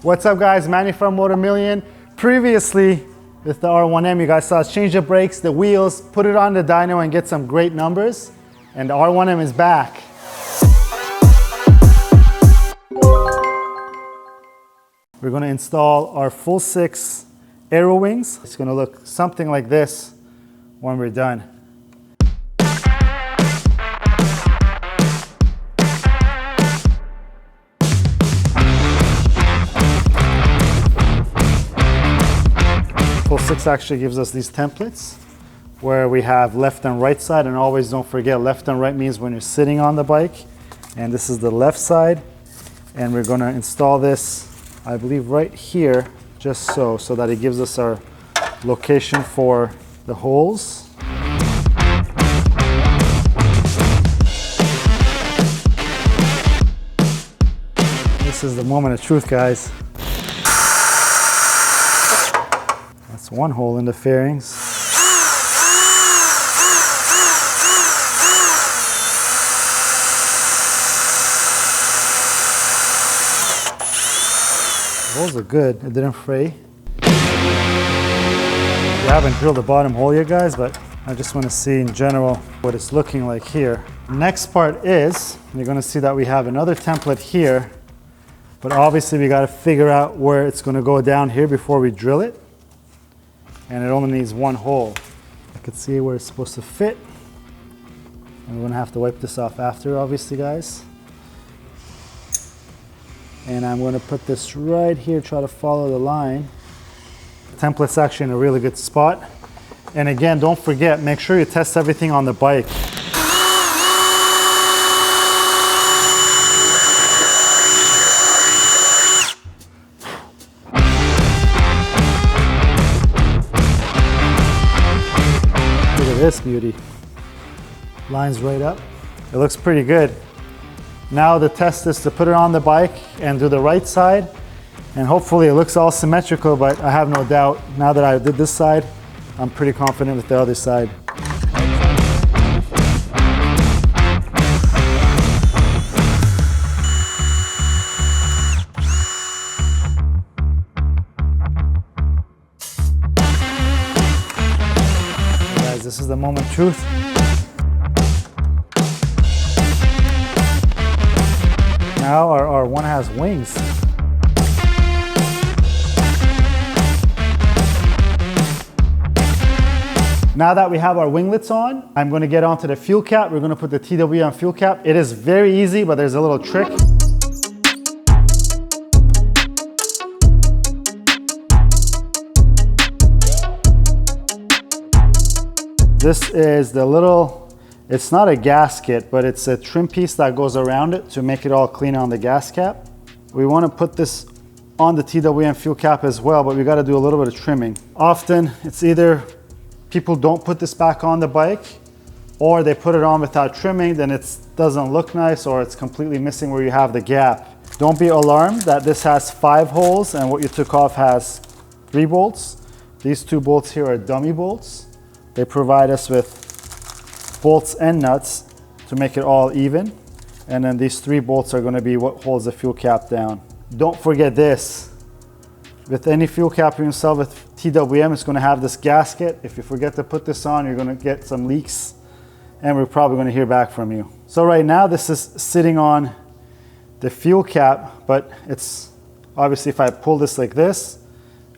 What's up guys, Manny from Motomillion. Previously with the R1M, you guys saw us change the brakes, the wheels, put it on the dyno and get some great numbers. And the R1M is back. We're gonna install our Fullsix aero wings. It's gonna look something like this when we're done. Fullsix actually gives us these templates where we have left and right side, and always don't forget left and right means when you're sitting on the bike, and this is the left side, and we're going to install this I believe right here just so that it gives us our location for the holes. This is the moment of truth, guys. That's one hole in the fairings. The holes are good, it didn't fray. We haven't drilled the bottom hole yet, guys, but I just want to see in general what it's looking like here. Next part is, you're going to see that we have another template here, but obviously we got to figure out where it's going to go down here before we drill it. And it only needs one hole. I can see where it's supposed to fit. And we're gonna have to wipe this off after, obviously, guys. And I'm gonna put this right here, try to follow the line. The template's actually in a really good spot. And again, don't forget, make sure you test everything on the bike. This beauty lines right up. It looks pretty good. Now the test is to put it on the bike and do the right side, and hopefully it looks all symmetrical, but I have no doubt now that I did this side, I'm pretty confident with the other side. This is the moment of truth. Now our R1 has wings. Now that we have our winglets on, I'm going to get onto the fuel cap. We're going to put the TWM fuel cap. It is very easy, but there's a little trick. This is the little, it's not a gasket, but it's a trim piece that goes around it to make it all clean on the gas cap. We want to put this on the TWM fuel cap as well, but we got to do a little bit of trimming. Often it's either people don't put this back on the bike, or they put it on without trimming, then it doesn't look nice, or it's completely missing where you have the gap. Don't be alarmed that this has 5 holes and what you took off has 3 bolts. These 2 bolts here are dummy bolts. They provide us with bolts and nuts to make it all even. And then these 3 bolts are going to be what holds the fuel cap down. Don't forget this. With any fuel cap you install with TWM, it's going to have this gasket. If you forget to put this on, you're going to get some leaks, and we're probably going to hear back from you. So right now this is sitting on the fuel cap, but it's obviously, if I pull this like this,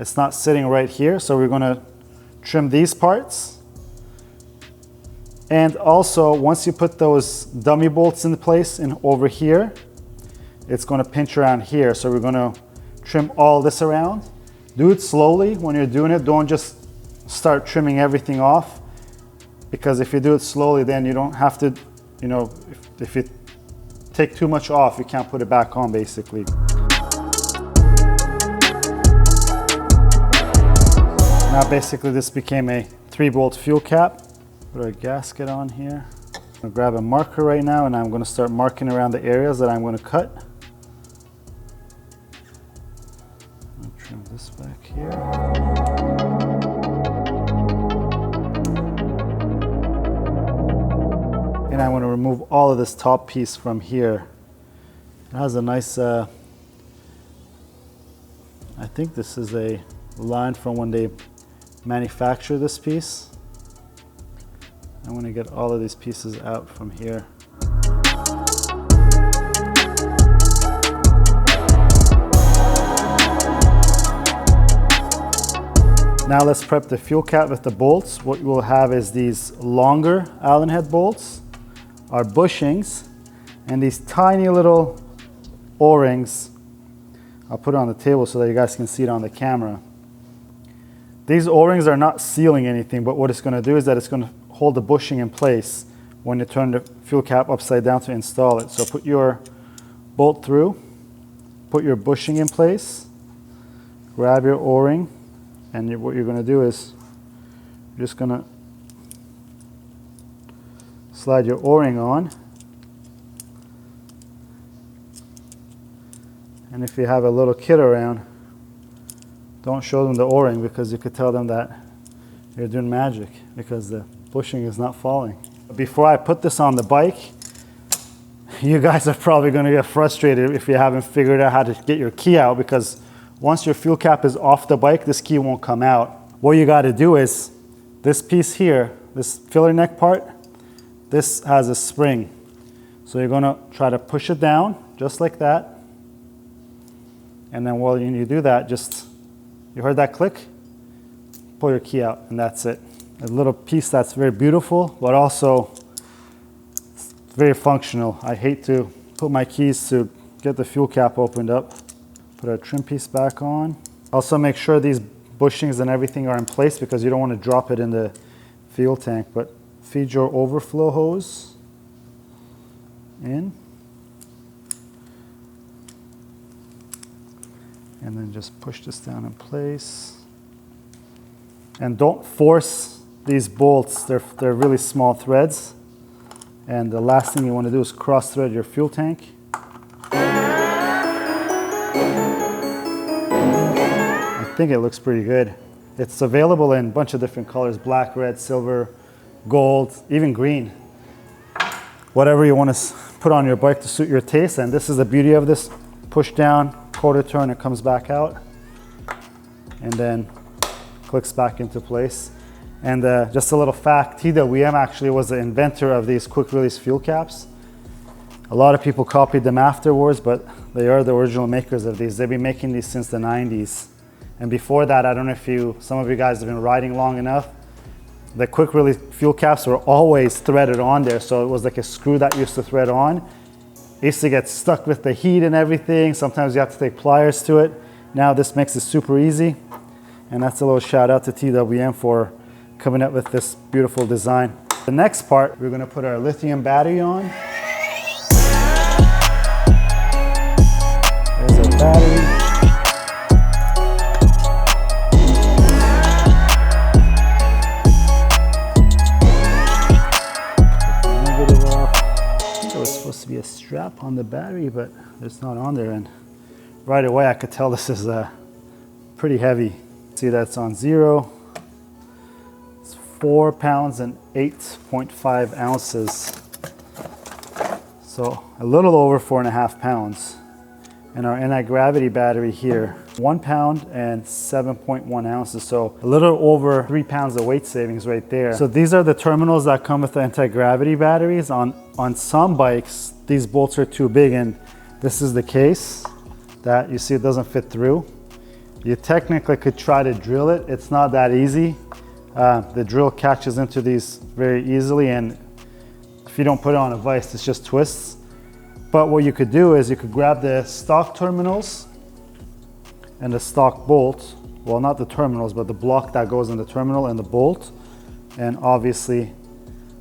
it's not sitting right here. So we're going to trim these parts. And also, once you put those dummy bolts in place over here, it's going to pinch around here. So we're going to trim all this around. Do it slowly when you're doing it. Don't just start trimming everything off, because if you do it slowly, then you don't have to, you know, if you take too much off, you can't put it back on basically. Now basically this became a 3-bolt fuel cap. Put our gasket on here. I'm going to grab a marker right now, and I'm going to start marking around the areas that I'm going to cut. I'm going to trim this back here. And I want to remove all of this top piece from here. It has a nice I think this is a line from when they manufacture this piece. I want to get all of these pieces out from here. Now let's prep the fuel cap with the bolts. What we'll have is these longer Allen head bolts, our bushings, and these tiny little O-rings. I'll put it on the table so that you guys can see it on the camera. These O-rings are not sealing anything, but what it's going to do is that it's going to hold the bushing in place when you turn the fuel cap upside down to install it. So put your bolt through, put your bushing in place, grab your O-ring, and what you're going to do is you're just going to slide your O-ring on. And if you have a little kid around, don't show them the O-ring, because you could tell them that you're doing magic because the bushing is not falling. Before I put this on the bike, you guys are probably going to get frustrated if you haven't figured out how to get your key out, because once your fuel cap is off the bike, this key won't come out. What you got to do is this piece here, this filler neck part, this has a spring. So you're going to try to push it down just like that. And then while you do that, you heard that click? Pull your key out, and that's it. A little piece that's very beautiful, but also very functional. I hate to put my keys to get the fuel cap opened up. Put our trim piece back on. Also make sure these bushings and everything are in place, because you don't want to drop it in the fuel tank. But feed your overflow hose in. And then just push this down in place. And don't force these bolts. They're really small threads. And the last thing you want to do is cross thread your fuel tank. I think it looks pretty good. It's available in a bunch of different colors: black, red, silver, gold, even green. Whatever you want to put on your bike to suit your taste. And this is the beauty of this. Push down, quarter turn, it comes back out, and then clicks back into place. And just a little fact, TWM actually was the inventor of these quick release fuel caps. A lot of people copied them afterwards, but they are the original makers of these. They've been making these since the 90s. And before that, I don't know if some of you guys have been riding long enough, the quick release fuel caps were always threaded on there. So it was like a screw that used to thread on. It used to get stuck with the heat and everything. Sometimes you have to take pliers to it. Now this makes it super easy. And that's a little shout out to TWM for coming up with this beautiful design. The next part, we're going to put our lithium battery on. There's our battery. Supposed to be a strap on the battery, but it's not on there, and right away I could tell this is pretty heavy. See, that's on 0. It's 4 pounds and 8.5 ounces, so a little over 4.5 pounds. And our anti-gravity battery here, 1 pound and 7.1 ounces, so a little over 3 pounds of weight savings right there. So these are the terminals that come with the anti-gravity batteries. On some bikes, these bolts are too big, and this is the case that you see it doesn't fit through. You technically could try to drill it. It's not that easy. The drill catches into these very easily, and if you don't put it on a vise, it just twists. But what you could do is you could grab the stock terminals and the stock bolt. Well, not the terminals, but the block that goes in the terminal and the bolt. And obviously,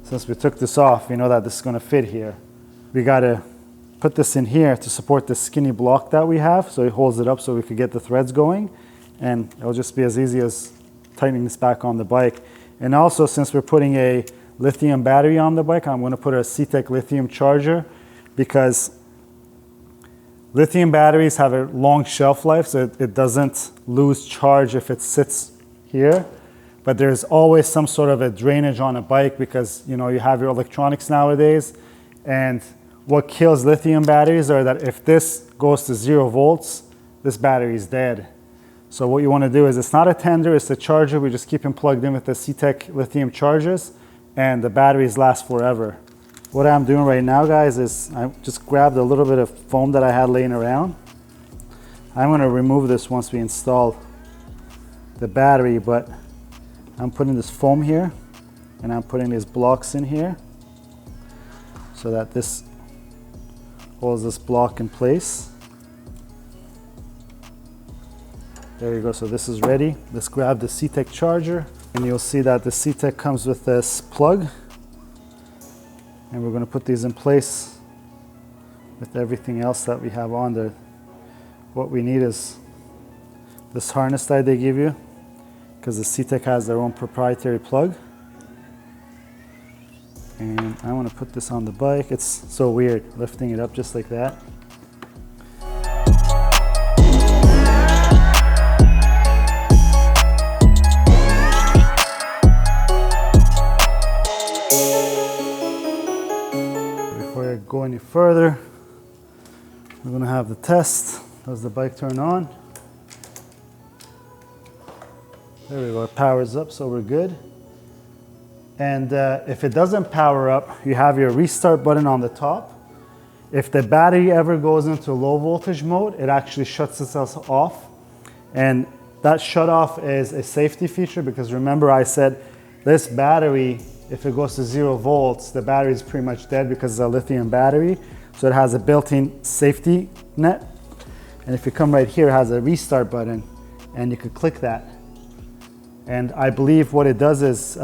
since we took this off, we know that this is going to fit here. We got to put this in here to support the skinny block that we have, so it holds it up so we could get the threads going. And it'll just be as easy as tightening this back on the bike. And also, since we're putting a lithium battery on the bike, I'm going to put a C-Tech lithium charger, because lithium batteries have a long shelf life, so it doesn't lose charge if it sits here. But there's always some sort of a drainage on a bike, because you have your electronics nowadays. And what kills lithium batteries are that if this goes to 0 volts, this battery is dead. So what you want to do is, it's not a tender, it's a charger. We just keep them plugged in with the C-Tech lithium chargers, and the batteries last forever. What I'm doing right now, guys, is I just grabbed a little bit of foam that I had laying around. I'm going to remove this once we install the battery, but I'm putting this foam here, and I'm putting these blocks in here so that this holds this block in place. There you go, so this is ready. Let's grab the C-Tech charger, and you'll see that the C-Tech comes with this plug. And we're going to put these in place with everything else that we have on there. What we need is this harness that they give you, because the C-Tech has their own proprietary plug. And I want to put this on the bike. It's so weird lifting it up just like that. Go any further, we're going to have the test. Does the bike turn on? There we go, it powers up, so we're good. And if it doesn't power up, you have your restart button on the top. If the battery ever goes into low voltage mode, it actually shuts itself off. And that shut off is a safety feature, because remember I said this battery, if it goes to 0 volts, the battery is pretty much dead because it's a lithium battery. So it has a built-in safety net. And if you come right here, it has a restart button, and you could click that. And I believe what it does is,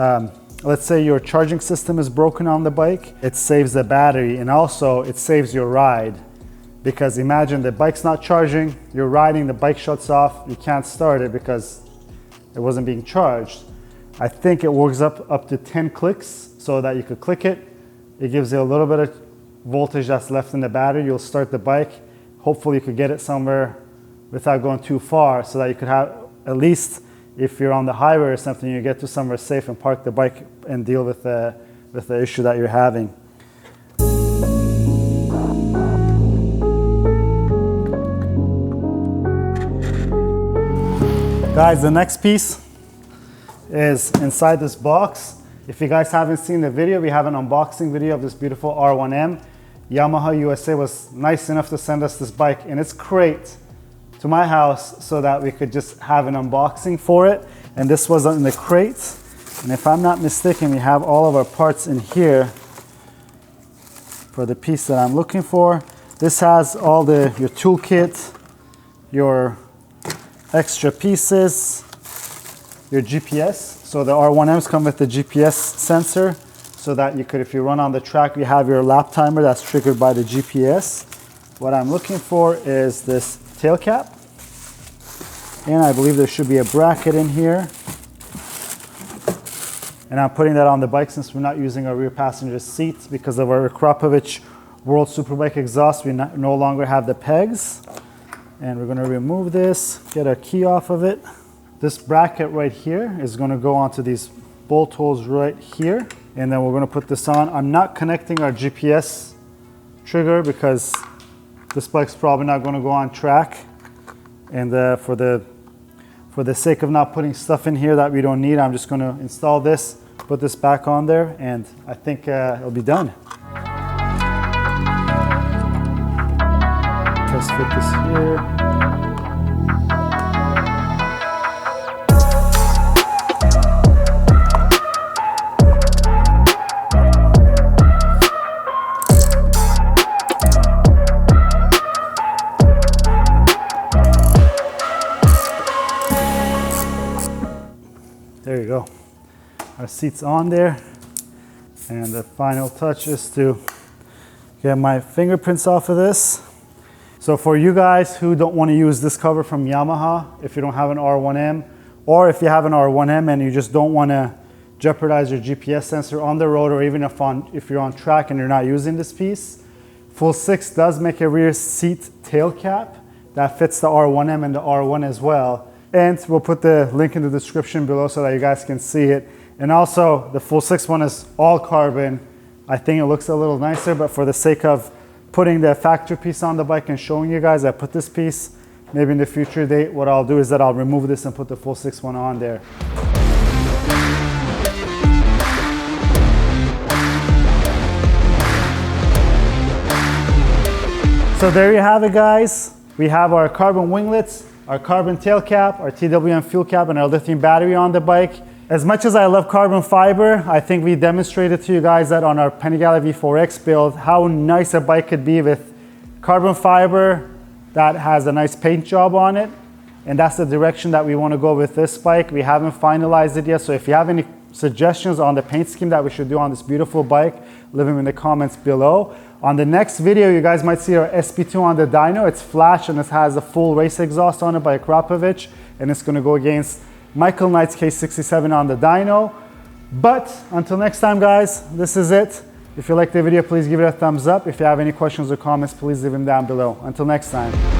let's say your charging system is broken on the bike, it saves the battery, and also it saves your ride. Because imagine the bike's not charging, you're riding, the bike shuts off, you can't start it because it wasn't being charged. I think it works up to 10 clicks so that you could click it. It gives you a little bit of voltage that's left in the battery. You'll start the bike. Hopefully you could get it somewhere without going too far, so that you could have, at least if you're on the highway or something, you get to somewhere safe and park the bike and deal with the issue that you're having. Guys, the next piece is inside this box. If you guys haven't seen the video, we have an unboxing video of this beautiful R1M. Yamaha USA was nice enough to send us this bike in its crate to my house so that we could just have an unboxing for it. And this was in the crate. And if I'm not mistaken, we have all of our parts in here for the piece that I'm looking for. This has all your toolkit, your extra pieces, your GPS. So the R1Ms come with the GPS sensor, so that you could, if you run on the track, you have your lap timer that's triggered by the GPS. What I'm looking for is this tail cap. And I believe there should be a bracket in here. And I'm putting that on the bike since we're not using our rear passenger seats because of our Krapovich World Superbike exhaust. We no longer have the pegs. And we're gonna remove this, get our key off of it. This bracket right here is gonna go onto these bolt holes right here. And then we're gonna put this on. I'm not connecting our GPS trigger because this bike's probably not gonna go on track. And for the sake of not putting stuff in here that we don't need, I'm just gonna install this, put this back on there, and I think it'll be done. Let's fit this here. There you go. Our seat's on there. And the final touch is to get my fingerprints off of this. So for you guys who don't want to use this cover from Yamaha, if you don't have an R1M, or if you have an R1M and you just don't want to jeopardize your GPS sensor on the road, or even if you're on track and you're not using this piece, Fullsix does make a rear seat tail cap that fits the R1M and the R1 as well. And we'll put the link in the description below so that you guys can see it. And also the Fullsix one is all carbon. I think it looks a little nicer, but for the sake of putting the factory piece on the bike and showing you guys, I put this piece. maybe in the future date, what I'll do is that I'll remove this and put the Fullsix one on there. So there you have it, guys. We have our carbon winglets, our carbon tail cap, our TWM fuel cap, and our lithium battery on the bike. As much as I love carbon fiber, I think we demonstrated to you guys that on our Panigale V4X build, how nice a bike could be with carbon fiber that has a nice paint job on it. And that's the direction that we want to go with this bike. We haven't finalized it yet, so if you have any suggestions on the paint scheme that we should do on this beautiful bike, leave them in the comments below. On the next video, you guys might see our SP2 on the dyno. It's flash and it has a full race exhaust on it by Krapovich, and it's going to go against Michael Knight's K67 on the dyno. But until next time, guys, this is it. If you liked the video, please give it a thumbs up. If you have any questions or comments, please leave them down below. Until next time.